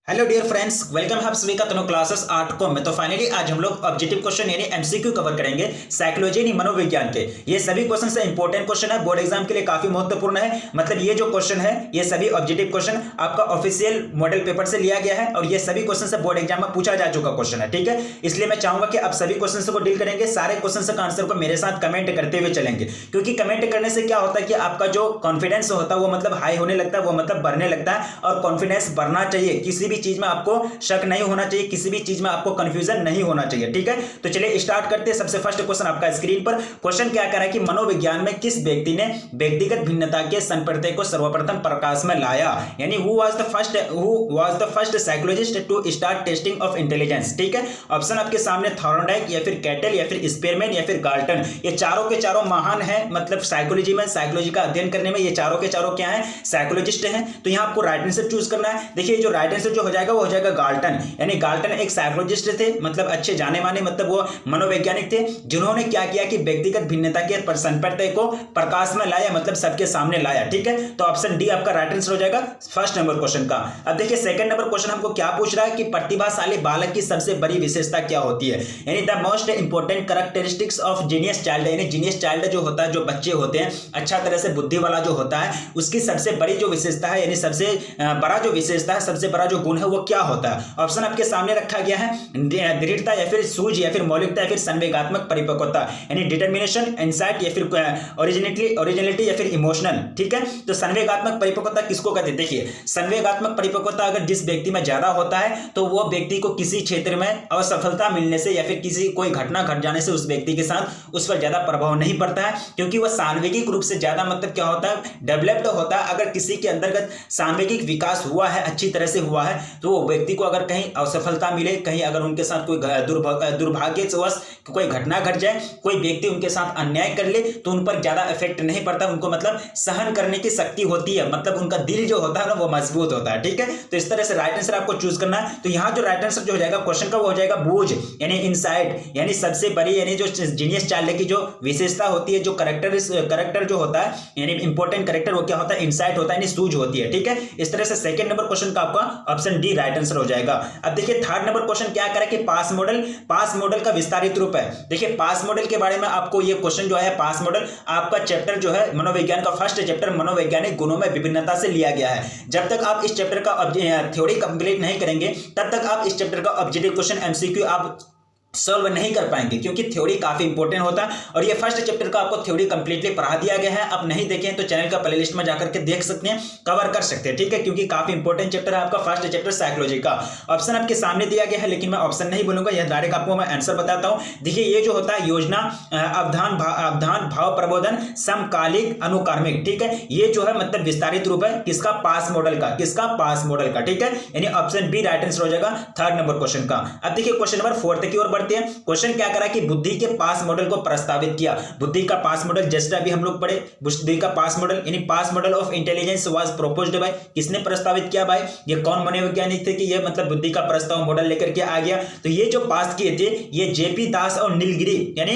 Hello dear friends, welcome है आप सभी का तनु क्लासेस आर्ट को में। तो फाइनली आज हम लोग ऑब्जेक्टिव क्वेश्चन यानी एमसीक्यू कवर करेंगे साइकोलॉजी यानी मनोविज्ञान के। ये सभी क्वेश्चन से इंपॉर्टेंट क्वेश्चन है, बोर्ड एग्जाम के लिए काफी महत्वपूर्ण है। मतलब ये जो क्वेश्चन है ये सभी ऑब्जेक्टिव क्वेश्चन आपका ऑफिशियल मॉडल पेपर से लिया गया है और ये सभी क्वेश्चन से बोर्ड एग्जाम में पूछा जा चुका क्वेश्चन है, ठीक है। इसलिए मैं चाहूंगा कि आप सभी क्वेश्चन को डील करेंगे, सारे क्वेश्चन का आंसर को मेरे साथ कमेंट करते हुए चलेंगे, क्योंकि कमेंट करने से क्या होता है कि आपका जो कॉन्फिडेंस होता है वो मतलब हाई होने लगता है, वो मतलब बढ़ने लगता है। और कॉन्फिडेंस बढ़ना चाहिए, किसी भी चीज में आपको शक नहीं होना चाहिए, किसी भी चीज में आपको कंफ्यूजन नहीं होना चाहिए, ठीक है। तो चलिए स्टार्ट करते हैं। सबसे फर्स्ट क्वेश्चन आपका स्क्रीन पर। क्वेश्चन क्या कह रहा है कि मनोविज्ञान में किस व्यक्ति ने व्यक्तिगत भिन्नता के संप्रदाय को सर्वप्रथम प्रकाश में लाया, यानी who was the first psychologist to start testing of intelligence, ठीक है। ऑप्शन आपके सामने थॉर्नडाइक या फिर कैटल या फिर स्पेरमैन या फिर गाल्टन। ये चारों के चारों महान है, मतलब साइकोलॉजी में, साइकोलॉजी का अध्ययन करने में ये चारों के चारों क्या है, साइकोलॉजिस्ट हैं। तो यहाँ आपको राइट आंसर चूज करना है। देखिए जो राइट आंसर जो हो जाएगा वो हो जाएगा गाल्टन, यानी गाल्टन एक साइकोलॉजिस्ट थे, मतलब अच्छे जाने माने, मतलब वो मनोवैज्ञानिक थे, जिन्होंने क्या किया कि व्यक्तिगत भिन्नता के संप्रदाय को प्रकाश में लाया, मतलब सबके सामने लाया, ठीक है। तो ऑप्शन डी आपका राइट आंसर हो जाएगा फर्स्ट नंबर क्वेश्चन का। अब देखिए सेकंड नंबर क्वेश्चन हमको क्या पूछ रहा है कि प्रतिभाशाली बालक की सबसे बड़ी विशेषता क्या होती है, यानी the most important characteristics of genius child, यानी जीनियस चाइल्ड जो होता है, जो बच्चे होते हैं अच्छा तरह से बुद्धि वाला जो होता है, उसकी सबसे बड़ी जो विशेषता है, यानी सबसे बड़ा जो विशेषता है, सबसे बड़ा जो गुण है वो क्या होता है। ऑप्शन आपके सामने रखा गया है दृढ़ता या फिर सूझ या फिर मौलिकता या फिर संवेगात्मक परिपक्वता, यानी डिटर्मिनेशन, इंसाइट या फिर ओरिजिनलिटी या फिर इमोशनल, ठीक है। तो संवेगात्मक परिपक्वता किसको कहते हैं? देखिए संवेगात्मक परिपक्वता अगर जिस व्यक्ति में ज्यादा होता है तो वो व्यक्ति को किसी क्षेत्र में असफलता मिलने से या फिर किसी कोई घटना घट जाने से उस व्यक्ति के साथ उस पर ज्यादा प्रभाव नहीं पड़ता है, क्योंकि वह सांवेगिक रूप से ज्यादा, मतलब क्या होता है, डेवलप्ड होता है। अगर किसी के अंतर्गत सांवेगिक विकास हुआ है, अच्छी तरह से हुआ है, तो वो व्यक्ति को अगर कहीं असफलता मिले, कहीं अगर उनके साथ कोई दुर्भाग्यवश कोई घटना घट जाए, कोई व्यक्ति उनके साथ अन्याय कर ले, तो उन पर ज्यादा इफेक्ट नहीं पड़ता, उनको मतलब सहन करने की शक्ति होती है, मतलब उनका दिल जो होता है ना वो मजबूत होता है, ठीक है। तो इस तरह से राइट आंसर आपको चूज करना है। तो यहाँ जो राइट आंसर जो हो जाएगा क्वेश्चन का वो हो जाएगा बूझ, यानी इनसाइट, यानी सबसे बड़ी, यानी जो जीनियस चाइल्ड की जो विशेषता होती है, जो करेक्टर जो होता है, यानी इंपॉर्टेंट करेक्टर वो क्या होता है, इनसाइट होता है, यानी सूझ होती है, ठीक है। इस तरह से सेकंड नंबर क्वेश्चन का आपका ऑप्शन डी राइट आंसर हो जाएगा। अब देखिए थर्ड नंबर क्वेश्चन क्या करें कि पास मॉडल का विस्तारित रूप है। देखिए पास मॉडल के बारे में आपको ये क्वेश्चन जो है, पास मॉडल आपका चैप्टर जो है मनोविज्ञान का फर्स्ट चैप्टर मनोवैज्ञानिक गुणों में विभिन्नता से लिया गया है। जब तक आप इस चैप्टर का थ्योरी कंप्लीट नहीं करेंगे तब तक आप इस चैप्टर का ऑब्जेक्टिव क्वेश्चन एमसीक्यू आप सॉल्व नहीं कर पाएंगे, क्योंकि थ्योरी काफी इंपॉर्टेंट होता है। और ये फर्स्ट चैप्टर का आपको थ्योरी कंप्लीटली पढ़ा दिया गया है। आप नहीं देखें तो चैनल का प्लेलिस्ट में जाकर के देख सकते हैं, कवर कर सकते हैं, ठीक है, क्योंकि काफी इंपॉर्टेंट चैप्टर है आपका फर्स्ट चैप्टर साइकोलॉजी का। ऑप्शन आपके सामने दिया गया है, लेकिन मैं ऑप्शन नहीं बोलूंगा, यह डायरेक्ट आपको मैं आंसर बताता हूं। देखिए ये जो होता है योजना, अवधान, भाव प्रबोधन, समकालिक, अनुकार्मिक, ठीक है। ये जो है मतलब विस्तारित रूप है किसका, पास मॉडल का, किसका, पास मॉडल का, ठीक है। यानी ऑप्शन बी राइट आंसर हो जाएगा थर्ड नंबर क्वेश्चन का। अब देखिए क्वेश्चन नंबर फोर्थ की ओर बढ़ते हैं। क्वेश्चन क्या करा कि बुद्धि के पास मॉडल को प्रस्तावित किया। बुद्धि का पास मॉडल जैसा अभी हम लोग पढ़े, बुद्धि का पास मॉडल यानी PASS model of intelligence was proposed by, किसने प्रस्तावित किया भाई, ये कौन मनोवैज्ञानिक थे कि ये मतलब बुद्धि का प्रस्ताव मॉडल लेकर के आ गया। तो ये जो पास किए थे ये जेपी दास और नीलगिरी, यानी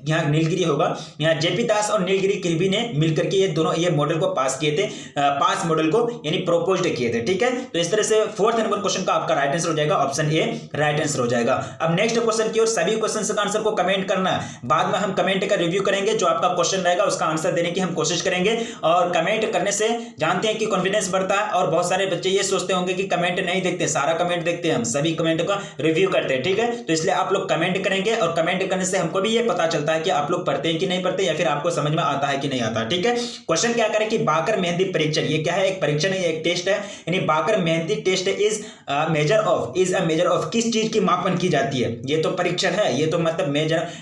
यहाँ नीलगिरी होगा, यहाँ जेपी दास और नीलगिरी किर्बी ने मिलकर के ये दोनों ये मॉडल को पास किए थे, पास मॉडल को यानी प्रोपोज्ड किए थे, ठीक है। तो इस तरह से फोर्थ नंबर क्वेश्चन का आपका राइट आंसर हो जाएगा ऑप्शन ए राइट आंसर हो जाएगा। अब नेक्स्ट क्वेश्चन की ओर सभी क्वेश्चन का आंसर को कमेंट करना है, बाद में हम कमेंट का रिव्यू करेंगे, जो आपका क्वेश्चन रहेगा उसका आंसर देने की हम कोशिश करेंगे। और कमेंट करने से जानते हैं कि कॉन्फिडेंस बढ़ता है, और बहुत सारे बच्चे ये सोचते होंगे कि कमेंट नहीं देखते, सारा कमेंट देखते हैं, हम सभी कमेंट का रिव्यू करते हैं, ठीक है। तो इसलिए आप लोग कमेंट करेंगे, और कमेंट करने से हमको भी ये पता चलता है कि आप लोग पढ़ते हैं कि नहीं पढ़ते, या फिर आपको समझ में आता है कि नहीं आता, ठीक है। क्वेश्चन क्या करें कि बाकर मेहंदी परीक्षण, ये क्या है, एक परीक्षण है, एक टेस्ट है, यानी Baqer Mehdi test is a measure of किस चीज की मापन की जाती है। ये तो परीक्षण है, ये तो मतलब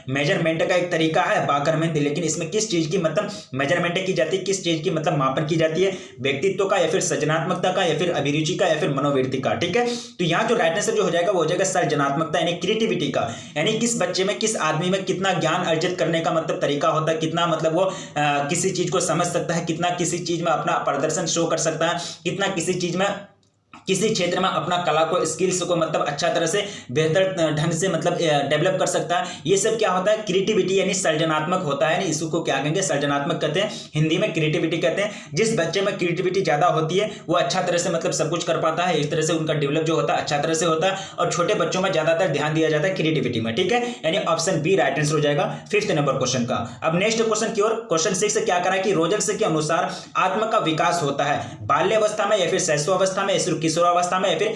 मेजरमेंट का एक तरीका है बाकर मेहंदी, लेकिन इसमें किस चीज की मतलब मेजरमेंट की जाती है, किस चीज की मतलब मापन की जाती है, व्यक्तित्व का या फिर सृजनात्मकता का या फिर अभिरुचि का या फिर मनोवृत्ति का, ठीक है। तो यहाँ जो राइट आंसर जो हो जाएगा वो हो जाएगा सृजनात्मकता, यानी क्रिएटिविटी का, यानी किस बच्चे में, किस आदमी में कितना ज्ञान अर्जित करने का मतलब तरीका होता है, कितना मतलब वो किसी चीज को समझ सकता है, कितना किसी चीज में अपना प्रदर्शन शो कर सकता है, कितना किसी चीज में किसी क्षेत्र में अपना कला को, स्किल्स को मतलब अच्छा तरह से बेहतर ढंग से मतलब डेवलप कर सकता है। ये सब क्या होता है, क्रिएटिविटी यानी सृजनात्मक होता है। इसको क्या कहेंगे, सृजनात्मक कहते हैं, हिंदी में क्रिएटिविटी कहते हैं। जिस बच्चे में क्रिएटिविटी ज्यादा होती है वो अच्छा तरह से मतलब सब कुछ कर पाता है, इस तरह से उनका डेवलप जो होता है अच्छा तरह से होता है। और छोटे बच्चों में ज्यादातर ध्यान दिया जाता है क्रिएटिविटी में, ठीक है, यानी ऑप्शन बी राइट आंसर हो जाएगा 5th नंबर क्वेश्चन का। अब नेक्स्ट क्वेश्चन की ओर, क्वेश्चन 6 से क्या करा कि रोजर्स के अनुसार आत्मा का विकास होता है बाल्यावस्था में या फिर शैशवावस्था में या फिर किशोरावस्था में या फिर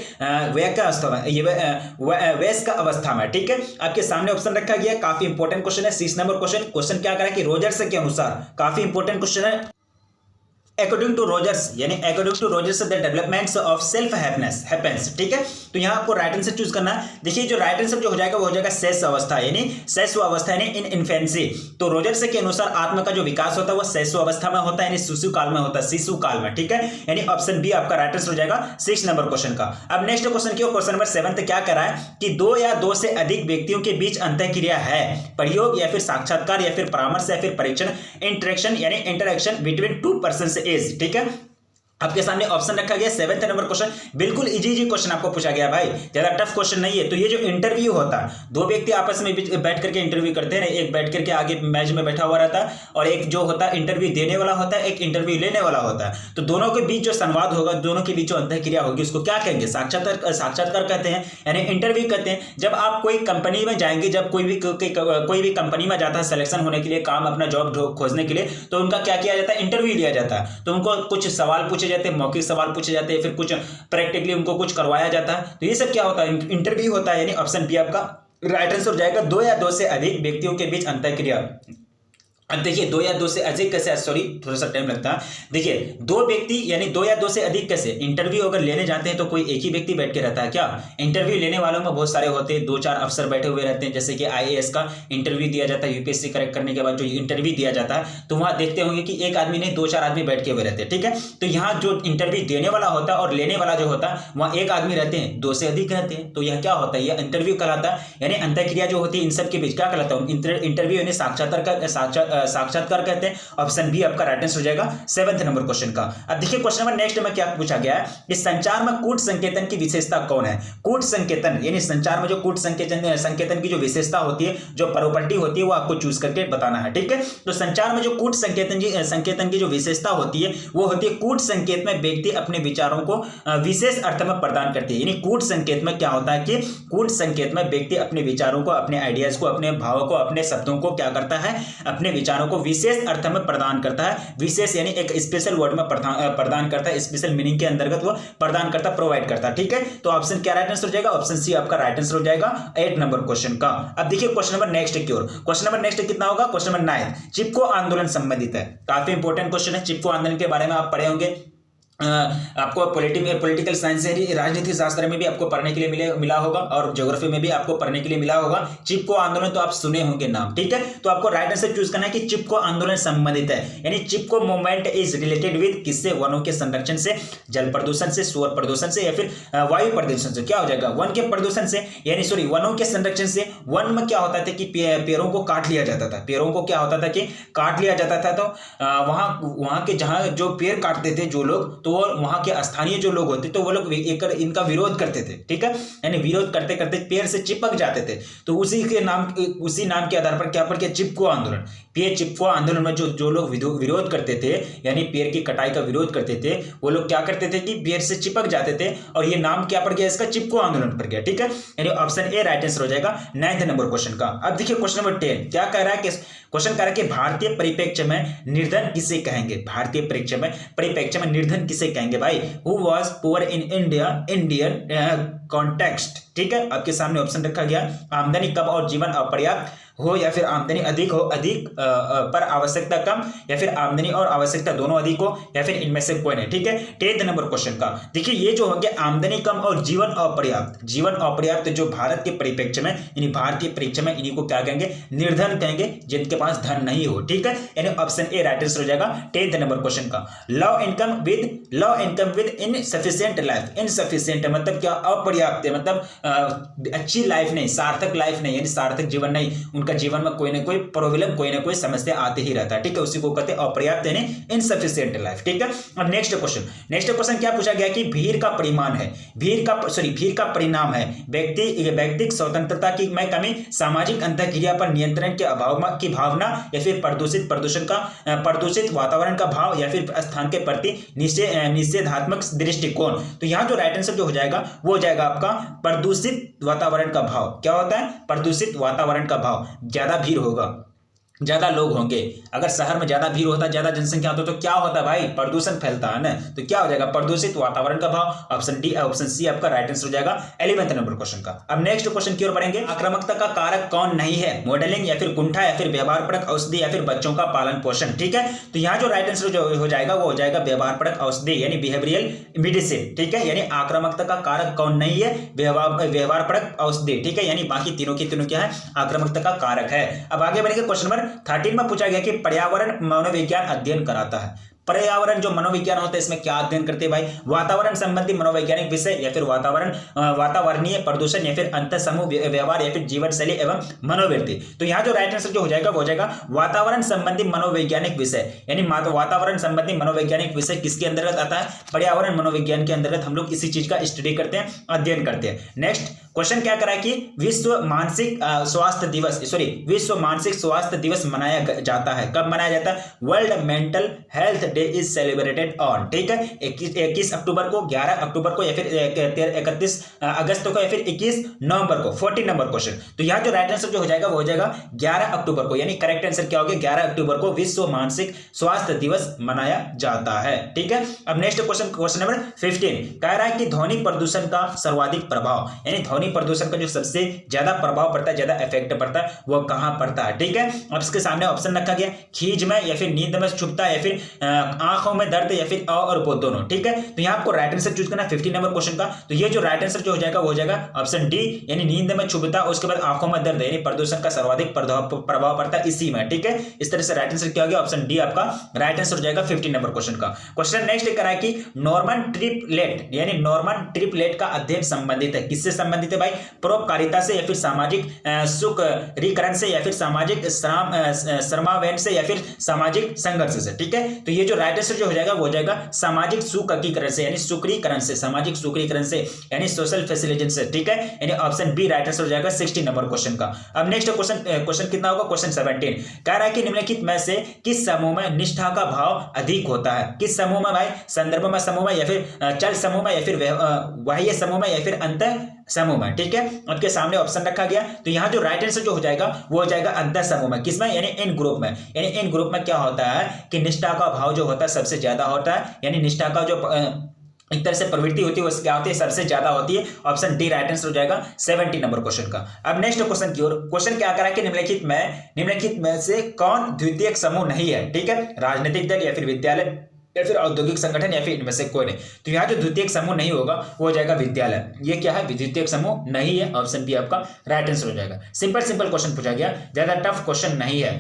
वयस्क अवस्था में, ठीक है। आपके सामने ऑप्शन रखा गया, काफी इंपॉर्टेंट क्वेश्चन है 6 नंबर क्वेश्चन क्या करा कि रोजर्स के अनुसार, काफी इंपॉर्टेंट क्वेश्चन है। अकॉर्डिंग टू रोजर्स यानी according to Rogers the developments of self happens, ठीक है। तो यहाँ आपको राइट आंसर चूज करना है। देखिए जो राइट आंसर जो हो जाएगा वो हो जाएगा शैशव अवस्था यानी इन इन्फेंसी। तो रोजर्स के अनुसार आत्मा का जो विकास होता है वो शैशव अवस्था में होता है यानी शिशु काल में होता है, शिशु काल में, ठीक है, यानी ऑप्शन बी आपका राइट आंसर हो जाएगा 6 नंबर क्वेश्चन का। अब नेक्स्ट क्वेश्चन की क्वेश्चन नंबर 7 क्या करा है कि 2 या 2 से अधिक व्यक्तियों के बीच अंतःक्रिया है, प्रयोग या फिर साक्षात्कार या फिर परामर्श या फिर परीक्षण, इंटरेक्शन बिटवीन 2 पर्सन्स इज, ठीक है। आपके सामने ऑप्शन रखा गया 7th नंबर क्वेश्चन, बिल्कुल इजी क्वेश्चन आपको पूछा गया भाई, ज्यादा टफ क्वेश्चन नहीं है। तो ये जो इंटरव्यू होता है, 2 व्यक्ति आपस में बैठ करके इंटरव्यू करते हैं, एक बैठ करके आगे मेज में बैठा हुआ रहता है और एक जो होता है इंटरव्यू देने वाला होता है, एक इंटरव्यू लेने वाला होता है। तो दोनों के बीच जो संवाद होगा, दोनों के बीच जो अंतःक्रिया होगी उसको क्या कहेंगे, साक्षात्कार कहते हैं यानी इंटरव्यू कहते हैं। जब आप कोई कंपनी में जाएंगे, जब कोई भी कंपनी में जाता है सिलेक्शन होने के लिए, काम अपना जॉब खोजने के लिए, तो उनका क्या किया जाता है, इंटरव्यू लिया जाता है। तो उनको कुछ सवाल पूछे जाते हैं, मौखिक सवाल पूछे जाते हैं, फिर कुछ प्रैक्टिकली उनको कुछ करवाया जाता है। तो ये सब क्या होता है, इंटरव्यू होता है, यानी ऑप्शन बी आपका राइट आंसर हो जाएगा। 2 या 2 से अधिक व्यक्तियों के बीच अंतःक्रिया। अब देखिए 2 या 2 से अधिक कैसे, सॉरी थोड़ा सा टाइम लगता है। देखिए 2 व्यक्ति यानी 2 या 2 से अधिक कैसे, इंटरव्यू अगर लेने जाते हैं तो कोई एक ही व्यक्ति बैठ के रहता है क्या, इंटरव्यू लेने वालों में बहुत सारे होते हैं, 2-4 अफसर बैठे हुए रहते हैं। जैसे कि IAS का इंटरव्यू दिया जाता है, UPSC करेक्ट करने के बाद जो इंटरव्यू दिया जाता है, तो वहां देखते होंगे कि एक आदमी नहीं 2-4 आदमी बैठ के हुए रहते हैं, ठीक है। तो यहाँ जो इंटरव्यू देने वाला होता है और लेने वाला जो होता है वहां एक आदमी रहते हैं, 2 से अधिक रहते हैं। तो यह क्या होता है, यह इंटरव्यू कहलाता है, यानी अंतःक्रिया जो होती है इन सब के बीच क्या कहलाता है, इंटरव्यू यानी साक्षात्कार। ऑप्शन बी आपका राइट आंसर हो जाएगा 7th नंबर क्वेश्चन का। अब देखिए क्वेश्चन नंबर नेक्स्ट में क्या पूछा गया है कि संचार में कूट संकेतन की विशेषता कौन है। कूट संकेतन यानी संचार में जो कूट संकेतन की जो विशेषता होती है, जो प्रॉपर्टी होती है, वो आपको चूज करके बताना है, ठीक है। तो संचार में जो कूट संकेतन की जो विशेषता होती है वो होती है कूट संकेत में व्यक्ति अपने विचारों को विशेष अर्थ में प्रदान करती है। यानी कूट संकेत में क्या होता है कि कूट संकेत में व्यक्ति अपने विचारों को, अपने आइडियाज को, अपने भावों को, अपने शब्दों को क्या करता है, अपने विचारों को विशेष अर्थ में प्रदान करता है। विशेष यानी एक स्पेशल वर्ड में प्रदान करता है, स्पेशल मीनिंग के अंतर्गत वो प्रदान करता, प्रोवाइड करता, ठीक है। तो ऑप्शन क्या राइट आंसर हो जाएगा, ऑप्शन सी आपका राइट आंसर हो जाएगा 8 नंबर क्वेश्चन का। अब देखिए क्वेश्चन नंबर नेक्स्ट की ओर, क्वेश्चन नंबर नेक्स्ट कितना होगा, क्वेश्चन नंबर 9 चिपको आंदोलन संबंधित है। काफी इंपॉर्टेंट क्वेश्चन है, चिपको आंदोलन के बारे में आप पढ़े होंगे, आपको पॉलिटिकल साइंस राजनीति शास्त्र में भी आपको पढ़ने के लिए मिला होगा और ज्योग्राफी में भी आपको पढ़ने के लिए मिला होगा। चिपको आंदोलन तो आप सुने होंगे नाम, ठीक है। तो आपको राइट आंसर चूज करना है कि चिपको आंदोलन संबंधित है, यानी चिपको मूवमेंट इज रिलेटेड विद किससे, वनों के संरक्षण से, जल प्रदूषण से, शोर प्रदूषण से या फिर वायु प्रदूषण से। क्या हो जाएगा, वन के प्रदूषण से, यानी सॉरी वनों के संरक्षण से। वन में क्या होता था कि पेड़ों को काट लिया जाता था, पेड़ों को क्या होता था कि काट लिया जाता था। तो वहां के जहां जो पेड़ काटते थे जो लोग, तो वहां के स्थानीय जो लोग होते तो वो लोग इनका विरोध करते थे, ठीक है, यानी विरोध करते करते पेड़ से चिपक जाते थे। तो उसी नाम के आधार पर क्या पड़ गया, चिपको आंदोलन। पेड़ चिपको आंदोलन में जो लोग विरोध करते थे, यानी पेड़ की कटाई का विरोध करते थे, वो लोग क्या करते थे कि पेड़ से चिपक जाते थे और ये नाम क्या पड़ गया इसका, चिपको आंदोलन पड़ गया, ठीक है। यानी ऑप्शन ए राइट आंसर हो जाएगा 9th नंबर क्वेश्चन का। अब देखिए क्वेश्चन नंबर 10 क्या कह रहा है कि क्वेश्चन कह रहा है कि भारतीय परिप्रेक्ष्य में निर्धन किसे कहेंगे, भारतीय परिप्रेक्ष्य में निर्धन किसे कहेंगे भाई, who was poor in Indian context, ठीक है। आपके सामने ऑप्शन रखा गया, आमदनी कम और जीवन अपर्याप्त हो या फिर आमदनी अधिक हो, अधिक पर आवश्यकता कम, या फिर आमदनी और आवश्यकता दोनों अधिक हो, या फिर इनमें से कोई नहीं, ठीक है। 10th नंबर क्वेश्चन का देखिए ये जो हो गया आमदनी कम और जीवन अपर्याप्त, जीवन अपर्याप्त जो भारत के परिप्रेक्ष्य में यानी भारतीय परिप्रेक्ष्य में इन्हीं को क्या कहेंगे, निर्धन कहेंगे, जिनके पास धन नहीं हो, ठीक है। यानी ऑप्शन ए राइट आंसर हो जाएगा 10th नंबर क्वेश्चन का। Low income with insufficient life, insufficient मतलब क्या, अपर्याप्त मतलब अच्छी लाइफ नहीं, सार्थक लाइफ नहीं, यानी सार्थक जीवन नहीं, उनका जीवन में कोई ना कोई प्रॉब्लम, कोई ना कोई समस्या आते ही रहता है, ठीक है, उसी को कहते हैं अपर्याप्त यानी इनसफिशिएंट लाइफ, ठीक है। अब नेक्स्ट क्वेश्चन क्या पूछा गया कि भीड़ का परिमाण है, भीड़ का परिणाम है व्यक्तिगत स्वतंत्रता की में कमी, सामाजिक अंतःक्रिया पर नियंत्रण के अभाव की भावना, या फिर प्रदूषित वातावरण का भाव, या फिर स्थान के प्रति निषेधात्मक दृष्टिकोण। तो यहाँ जो राइट आंसर जो हो जाएगा वो हो जाएगा आपका प्रदूषित वातावरण का भाव। क्या होता है? प्रदूषित वातावरण का भाव। ज्यादा भीड़ होगा, ज्यादा लोग होंगे, अगर शहर में ज्यादा भीड़ होता है, ज्यादा जनसंख्या होता है, तो क्या होता है भाई? प्रदूषण फैलता है ना। तो क्या हो जाएगा? प्रदूषित वातावरण का भाव। ऑप्शन डी, ऑप्शन सी आपका राइट आंसर हो जाएगा 11वें नंबर क्वेश्चन का। अब नेक्स्ट क्वेश्चन की ओर बढ़ेंगे। आक्रामकता का कारक कौन नहीं है? मॉडलिंग, या फिर कुंठा, या फिर व्यवहारपरक औषधि, या फिर बच्चों का पालन पोषण, ठीक है। तो यहाँ जो राइट आंसर जो हो जाएगा वो हो जाएगा व्यवहारपरक औषधि यानी बिहेवियरल मेडिसिन, ठीक है। यानी आक्रामकता का कारक कौन नहीं है? व्यवहारपरक औषधि, ठीक है। यानी बाकी तीनों की तीनों क्या है? आक्रामकता का कारक है। अब आगे बढ़ेंगे क्वेश्चन नंबर 13 में पूछा गया कि पर्यावरण मनोविज्ञान अध्ययन कराता है। पर्यावरण जो मनोविज्ञान होता है इसमें क्या अध्ययन करते हैं भाई? वातावरण संबंधी मनोवैज्ञानिक विषय, या फिर वातावरणीय प्रदूषण, या फिर अंतर समूह व्यवहार, या फिर जीवन शैली एवं मनोवृत्ति। तो यहाँ जो राइट आंसर जो हो जाएगा वो हो जाएगा वातावरण संबंधी मनोवैज्ञानिक विषय। यानी वातावरण संबंधी मनोवैज्ञानिक विषय किसके अंतर्गत आता है? पर्यावरण मनोविज्ञान के अंतर्गत हम लोग इसी चीज का स्टडी करते हैं, अध्ययन करते हैं। नेक्स्ट क्वेश्चन क्या करा कि विश्व मानसिक स्वास्थ्य दिवस मनाया जाता है। कब मनाया जाता है? World mental health day is celebrated on, ठीक है, 21 अक्टूबर को, 11 अक्टूबर को, या फिर 31 अगस्त को, या फिर 21 नवंबर को। 14 नंबर क्वेश्चन। तो यहाँ जो राइट आंसर जो हो जाएगा वो हो जाएगा 11 अक्टूबर को। यानी करेक्ट आंसर क्या हो गया? 11 अक्टूबर को विश्व मानसिक स्वास्थ्य दिवस मनाया जाता है, ठीक है। अब नेक्स्ट क्वेश्चन नंबर 15 कह रहा है कि ध्वनि प्रदूषण का सर्वाधिक प्रभाव, यानी ध्वनि प्रदूषण का जो सबसे ज्यादा प्रभाव पड़ता है, ज्यादा इफेक्ट पड़ता है, वो कहां पड़ता है, ठीक है। अब इसके सामने ऑप्शन रखा गया, खींच में, या फिर नींद में चुभता, या फिर आंखों में दर्द, या फिर और वो दोनों, ठीक है। तो यहाँ आपको राइट आंसर चूज करना है 15 नंबर क्वेश्चन का। तो ये जो राइट आंसर जो हो जाएगा वो हो जाएगा ऑप्शन डी, यानी नींद में चुभता, उसके बाद आंखों में दर्द, यानी प्रदूषण का सर्वाधिक प्रभाव पड़ता है इसी में, ठीक है। इस तरह से राइट आंसर क्या हो गया? ऑप्शन डी आपका राइट आंसर हो जाएगा 15 नंबर क्वेश्चन का। क्वेश्चन नेक्स्ट कह रहा है कि नॉर्मन ट्रिपलेट, यानी नॉर्मन ट्रिपलेट का अध्ययन संबंधित है, किससे संबंधित है भाई? परोपकारिता से, या फिर सामाजिक सुकरीकरण से, या फिर सामाजिक श्रमावेन से, या फिर सामाजिक संघर्ष से, ठीक है। तो ये जो राइट आंसर जो हो जाएगा वो हो जाएगा सामाजिक सुकरीकरण से, यानी सुकरीकरण से, सामाजिक सुकरीकरण से, यानी सोशल फैसिलिटेशन से, ठीक है। यानी ऑप्शन बी राइट आंसर हो जाएगा 16 नंबर क्वेश्चन का। अब नेक्स्ट क्वेश्चन कितना होगा? क्वेश्चन 17 कह रहा है कि निम्नलिखित में से किस समूह में निष्ठा का भाव अधिक होता है? किस समूह में भाई? संदर्भ में समूह में, या फिर चल समूह में, या फिर बाह्य समूह में, या फिर अंतर समूह में, ठीक है। आपके सामने ऑप्शन रखा गया। तो यहाँ जो राइट आंसर जो हो जाएगा वो हो जाएगा अंतर समूह में। किसमें? यानी इन ग्रुप में। यानी इन ग्रुप में क्या होता है कि निष्ठा का भाव जो होता है सबसे ज्यादा होता है, यानी निष्ठा का जो एक तरह से प्रवृत्ति होती है वो क्या होती है? सबसे ज्यादा होती है। ऑप्शन डी राइट आंसर हो जाएगा 70 नंबर क्वेश्चन का। अब नेक्स्ट क्वेश्चन की ओर। क्वेश्चन क्या करा कि निम्नलिखित में से कौन द्वितीयक समूह नहीं है, ठीक है। राजनीतिक दल, या फिर विद्यालय, या फिर औद्योगिक संगठन, या फिर इनमें से कोई नहीं। तो यहाँ जो द्वितीयक समूह नहीं होगा वो हो जाएगा विद्यालय। ये क्या है? द्वितीयक समूह नहीं है। ऑप्शन बी आपका राइट आंसर हो जाएगा। सिंपल क्वेश्चन पूछा गया, ज्यादा टफ क्वेश्चन नहीं है।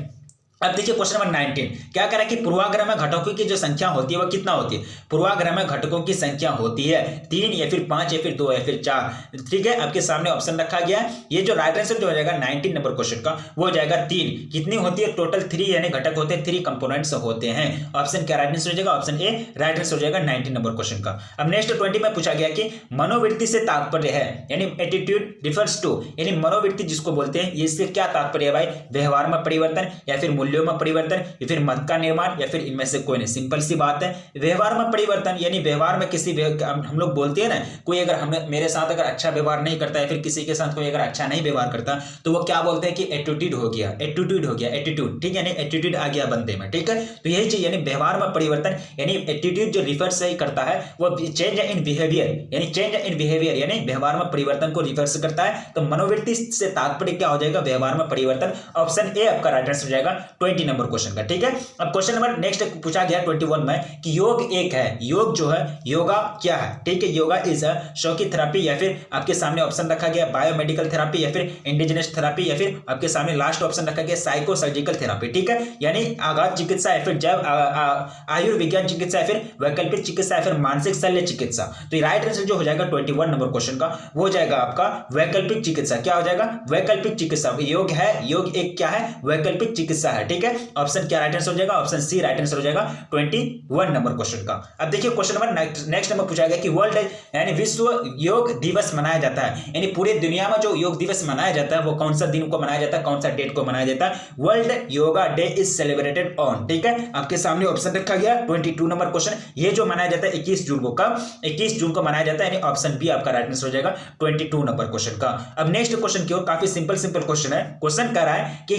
अब देखिए क्वेश्चन नंबर 19 क्या कह रहा है कि पूर्वाग्रह में घटकों की जो संख्या होती है वो कितना होती है? पूर्वाग्रह में घटकों की संख्या होती है 3, या फिर 5, या फिर 2, या फिर 4, ठीक है। आपके सामने ऑप्शन रखा गया है। ये जो राइट आंसर जो हो जाएगा 19 नंबर क्वेश्चन का वो हो जाएगा 3। कितनी होती है? टोटल 3, यानी घटक होते हैं, 3 कंपोनेंट्स होते हैं। ऑप्शन क्या राइट आंसर हो जाएगा? ऑप्शन ए राइट आंसर हो जाएगा 19 नंबर क्वेश्चन का। अब नेक्स्ट 20 में पूछा गया कि मनोवृत्ति से तात्पर्य है, यानी एटीट्यूड रिफर्स टू, यानी मनोवृत्ति जिसको बोलते हैं, इससे क्या तात्पर्य है भाई? व्यवहार में परिवर्तन, या फिर मूल्यों में परिवर्तन, या फिर मत का निर्माण, या फिर इनमें से कोई नहीं। सिंपल सी बात है, व्यवहार में परिवर्तन, यानी व्यवहार में किसी हम लोग बोलते हैं ना, कोई अगर मेरे साथ अगर अच्छा व्यवहार नहीं करता है, फिर किसी के साथ कोई अगर अच्छा नहीं व्यवहार करता, तो वो क्या बोलते हैं कि एटीट्यूड हो गया, एटीट्यूड, ठीक है, यानी एटीट्यूड आ गया बंदे में, ठीक है। तो यही चीज, यानी व्यवहार में परिवर्तन, यानी एटीट्यूड जो रिफर्स से करता है वो चेंज इन बिहेवियर, यानी व्यवहार में परिवर्तन को रिफर्स करता है। तो मनोवृत्ति से तात्पर्य क्या हो जाएगा? व्यवहार में परिवर्तन। ऑप्शन ए आपका राइट आंसर हो जाएगा 20 नंबर क्वेश्चन का। ठीक है, अब क्वेश्चन नंबर नेक्स्ट पूछा गया 21 में कि योग एक है, योग जो है योगा क्या है। ठीक है, योगा इज अ शौकी थेरापी, या फिर आपके सामने ऑप्शन रखा गया बायोमेडिकल थेरापी, या फिर इंडिजिनस थेरापी, या फिर आपके सामने लास्ट ऑप्शन रखा गया साइको सर्जिकल थेरापी। ठीक है, यानी आघात चिकित्सा या फिर जैव आयुर्विज्ञान चिकित्सा या फिर वैकल्पिक चिकित्सा या फिर मानसिक शल्य चिकित्सा। तो राइट आंसर जो हो जाएगा 21 नंबर क्वेश्चन का वो हो जाएगा आपका वैकल्पिक चिकित्सा। क्या हो जाएगा? वैकल्पिक चिकित्सा। योग है, योग एक क्या है? वैकल्पिक चिकित्सा है। ठीक है, ऑप्शन क्या राइट आंसर हो जाएगा? ऑप्शन सी राइट आंसर हो जाएगा 21 नंबर क्वेश्चन का। अब देखिए क्वेश्चन नंबर नेक्स्ट नंबर पूछा गया कि वर्ल्ड यानी विश्व योग दिवस मनाया जाता है, यानी पूरे दुनिया में जो योग दिवस मनाया जाता है वो कौन सा दिन को मनाया जाता है, कौन सा डेट को मनाया जाता है? World yoga day is celebrated on. ठीक है, आपके सामने ऑप्शन रखा गया 22 नंबर क्वेश्चन। ये जो मनाया जाता है 21 जून को, कब? 21 जून को मनाया जाता है, यानी ऑप्शन बी आपका राइट आंसर हो जाएगा 22 नंबर क्वेश्चन का। अब नेक्स्ट क्वेश्चन की ओर, काफी सिंपल क्वेश्चन है। क्वेश्चन कह रहा है कि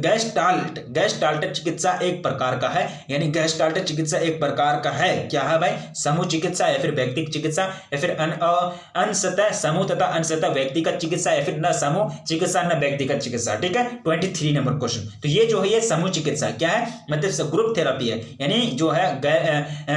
गैस्ट्राल्ट चिकित्सा एक प्रकार का है, यानी गैस्ट्राल्ट चिकित्सा एक प्रकार का है। क्या है भाई? समूह चिकित्सा या फिर व्यक्तिगत चिकित्सा या फिर अंशतः समूह तथा अंशतः व्यक्तिगत चिकित्सा या फिर न समूह चिकित्सा न व्यक्तिगत चिकित्सा। ठीक है, 23 नंबर क्वेश्चन। तो ये जो है ये समूह चिकित्सा क्या है? मतलब ग्रुप थेरेपी है, यानी जो है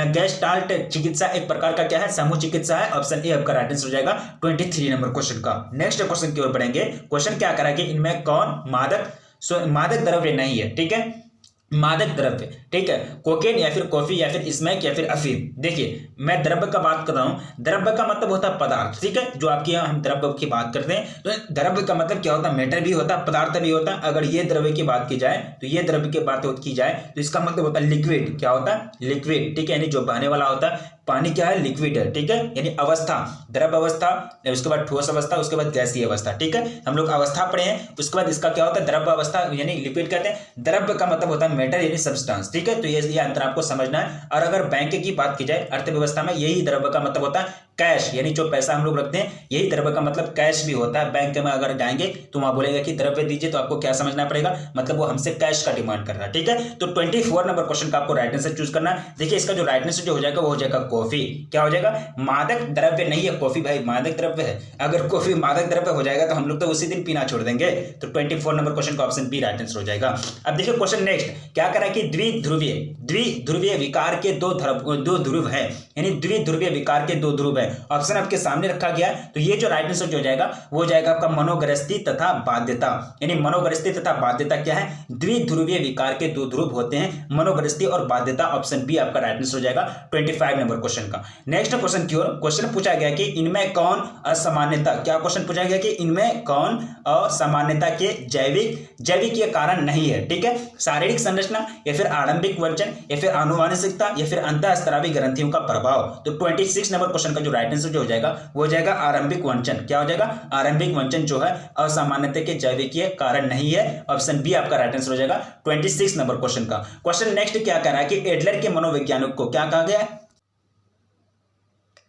गैस्ट्राल्ट चिकित्सा एक प्रकार का क्या है? समूह चिकित्सा है। ऑप्शन ए आपका राइट आंसर हो जाएगा 23 नंबर क्वेश्चन का। नेक्स्ट क्वेश्चन की ओर बढ़ेंगे। क्वेश्चन क्या करा कि इनमें कौन मादक द्रव्य नहीं है? ठीक है, मादक द्रव्य। ठीक है, कोकेन या फिर कॉफी या फिर स्मैक या फिर अफीम। देखिए मैं द्रव्य का बात कर रहा हूं, द्रव्य का मतलब होता है पदार्थ। ठीक है, जो आपके यहाँ हम द्रव्य की बात करते हैं तो द्रव्य का मतलब क्या होता है? मैटर भी होता है, पदार्थ भी होता है। अगर ये द्रव्य की बात की जाए तो ये द्रव्य की बात की जाए तो इसका मतलब होता है लिक्विड। क्या होता है? लिक्विड। ठीक है, यानी जो बहने वाला होता है। पानी क्या है? लिक्विड है। ठीक है, यानी अवस्था, द्रव अवस्था, उसके बाद ठोस अवस्था, उसके बाद गैसीय अवस्था। ठीक है, हम लोग अवस्था पढ़े हैं। उसके बाद इसका क्या होता है? द्रव अवस्था यानी लिक्विड कहते हैं। द्रव्य का मतलब होता है मैटर यानी सब्सटेंस। ठीक है, तो ये अंतर आपको समझना है। और अगर बैंक की बात की जाए अर्थव्यवस्था में, यही द्रव्य का मतलब होता है कैश, यानी जो पैसा हम लोग रखते हैं यही द्रव्य का मतलब कैश भी होता है। बैंक में अगर जाएंगे तो वहां बोलेगा कि द्रव्य दीजिए, तो आपको क्या समझना पड़ेगा? मतलब वो हमसे कैश का डिमांड कर रहा है। ठीक है, तो 24 नंबर क्वेश्चन का आपको राइट आंसर चूज करना है। देखिए इसका जो राइट आंसर जो हो जाएगा वो हो जाएगा कॉफी। क्या हो जाएगा? मादक द्रव्य नहीं है कॉफी भाई, मादक द्रव्य है। अगर कॉफी मादक द्रव्य हो जाएगा तो हम लोग तो उसी दिन पीना छोड़ देंगे। तो 24 नंबर क्वेश्चन का ऑप्शन बी राइट आंसर हो जाएगा। अब देखिए क्वेश्चन नेक्स्ट क्या करा कि द्विध्रुवीय विकार के दो ध्रुव है, यानी द्विध्रुवीय विकार के दो ध्रुव है। ऑप्शन आपके सामने रखा गया। तो ये जो राइट आंसर जो हो जाएगा वो हो जाएगा आपका मनोग्रस्ति तथा बाध्यता, यानी मनोग्रस्ति तथा बाध्यता क्या है? द्विध्रुवीय विकार के दो ध्रुव होते हैं, मनोग्रस्ति और बाध्यता। ऑप्शन बी आपका राइट आंसर हो जाएगा 25 नंबर क्वेश्चन का। नेक्स्ट क्वेश्चन की ओर, क्वेश्चन पूछा गया कि इनमें कौन असामान्यता, क्या क्वेश्चन पूछा गया कि इनमें कौन असामान्यता के जैविकीय कारण नहीं है? ठीक है, शारीरिक संरचना या फिर आरंभिक वंचन या फिर आनुवांशिकता या फिर अंतःस्रावी ग्रंथियों का प्रभाव। तो 26 नंबर क्वेश्चन का जो राइट आंसर जो हो जाएगा वो हो जाएगा आरंभिक वंचन। क्या हो जाएगा? आरंभिक वंचन जो है असामान्यता के जैविकीय कारण नहीं है। ऑप्शन बी आपका राइट आंसर हो जाएगा 26 नंबर क्वेश्चन का। क्वेश्चन नेक्स्ट क्या कह रहा है कि एडलर के मनोवैज्ञानिक को क्या कहा गया है?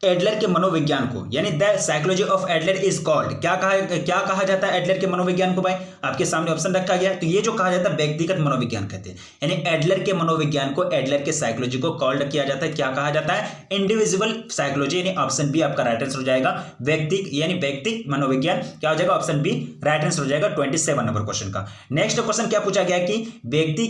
एडलर के मनोविज्ञान को, यानी the psychology of Adler is called, क्या कहा जाता है एडलर के मनोविज्ञान को? भाई आपके सामने ऑप्शन रखा गया। तो ये जो कहा जाता है व्यक्तिगत मनोविज्ञान कहते हैं, यानी एडलर के मनोविज्ञान को, एडलर के साइकोलॉजी को कॉल्ड किया जाता है। क्या कहा जाता है? इंडिविजुअल साइकोलॉजी, यानी ऑप्शन बी आपका राइट आंसर हो जाएगा व्यक्तिक मनोविज्ञान। क्या हो जाएगा? ऑप्शन बी राइट आंसर हो जाएगा 27 नंबर क्वेश्चन का। नेक्स्ट क्वेश्चन क्या पूछा गया कि व्यक्ति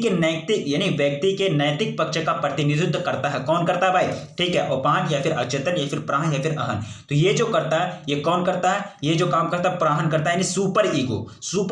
के नैतिक पक्ष का प्रतिनिधित्व करता है, कौन करता है भाई? ठीक है, उपान या फिर अचेतन या फिर प्राण या फिर अहन। तो ये जो करता है ये कौन करता है? ये जो काम करता है प्राण करता है, यानी सुपर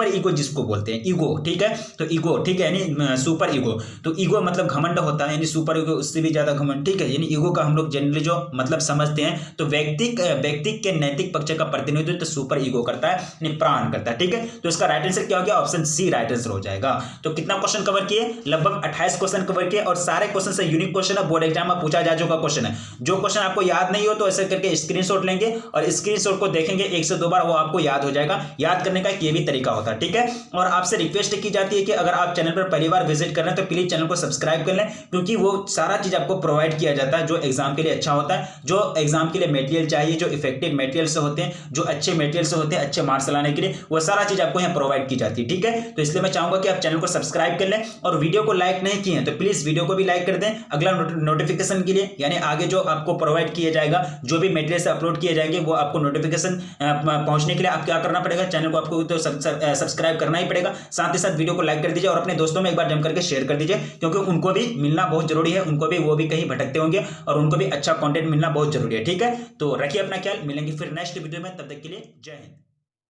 ईगो जिसको बोलते हैं ईगो। ठीक है, तो ईगो, ठीक है, यानी सुपर ईगो। तो ईगो मतलब घमंड होता है, यानी सुपर ईगो उससे भी ज्यादा घमंड। ठीक है, यानी ईगो का हम लोग जनरली जो मतलब समझते हैं, तो व्यक्ति के नैतिक पक्ष का प्रतिनिधित्व सुपर ईगो करता है, यानी प्राण करता है। ठीक है, तो इसका राइट आंसर क्या हो गया? ऑप्शन सी राइट आंसर हो जाएगा। तो कितना क्वेश्चन कवर किए? लगभग 28 क्वेश्चन कवर किए, और सारे क्वेश्चन से यूनिक क्वेश्चन है, बोर्ड एग्जाम में पूछा जा चुका क्वेश्चन है। जो क्वेश्चन आपको याद नहीं हो तो ऐसे करके स्क्रीनशॉट लेंगे और स्क्रीनशॉट को देखेंगे 1 से 2 बार, वो आपको याद हो जाएगा। याद करने का ये भी तरीका होता है। ठीक है, और आपसे रिक्वेस्ट की जाती है कि अगर आप चैनल पर पहली बार विजिट कर रहे हैं तो प्लीज चैनल को सब्सक्राइब कर लें, क्योंकि वो सारा चीज आपको प्रोवाइड किया जाता है जो एग्जाम के लिए अच्छा होता है, जो एग्जाम के लिए मटेरियल चाहिए, जो इफेक्टिव मटेरियल से होते हैं, जो अच्छे मटेरियल से होते हैं अच्छे मार्क्स लाने के लिए, वो सारा चीज आपको यहाँ प्रोवाइड की जाती है। ठीक है, तो इसलिए मैं चाहूंगा कि आप चैनल को सब्सक्राइब कर लें, और वीडियो को लाइक नहीं किए हैं तो प्लीज वीडियो को भी लाइक कर दें अगला नोटिफिकेशन के लिए, यानी आगे जो आपको प्रोवाइड किया जाएगा जो भी मटेरियल से अपलोड किए जाएंगे वो आपको नोटिफिकेशन पहुंचने के लिए आप क्या करना पड़ेगा, चैनल को आपको तो सब्सक्राइब करना ही पड़ेगा, साथ ही साथ वीडियो को लाइक कर दीजिए और अपने दोस्तों में एक बार जम करके शेयर कर दीजिए, क्योंकि उनको भी मिलना बहुत जरूरी है, उनको भी वो भी कहीं भटकते होंगे और उनको भी अच्छा कंटेंट मिलना बहुत जरूरी है। ठीक है, तो रखिए अपना ख्याल, मिलेंगे फिर नेक्स्ट वीडियो में, तब तक के लिए जय हिंद।